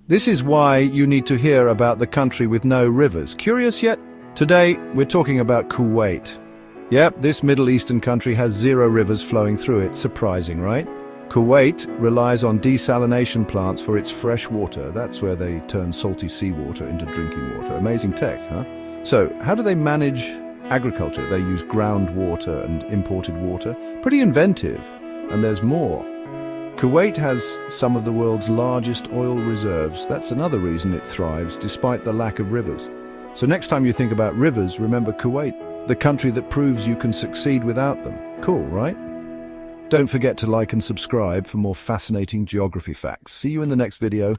This is why you need to hear about the country with no rivers. Curious yet? Today, we're talking about Kuwait. Yep, this Middle Eastern country has 0 rivers flowing through it. Surprising, right? Kuwait relies on desalination plants for its fresh water. That's where they turn salty seawater into drinking water. Amazing tech, huh? So, how do they manage agriculture? They use groundwater and imported water. Pretty inventive. And there's more. Kuwait has some of the world's largest oil reserves. That's another reason it thrives, despite the lack of rivers. So next time you think about rivers, remember Kuwait, the country that proves you can succeed without them. Cool, right? Don't forget to like and subscribe for more fascinating geography facts. See you in the next video.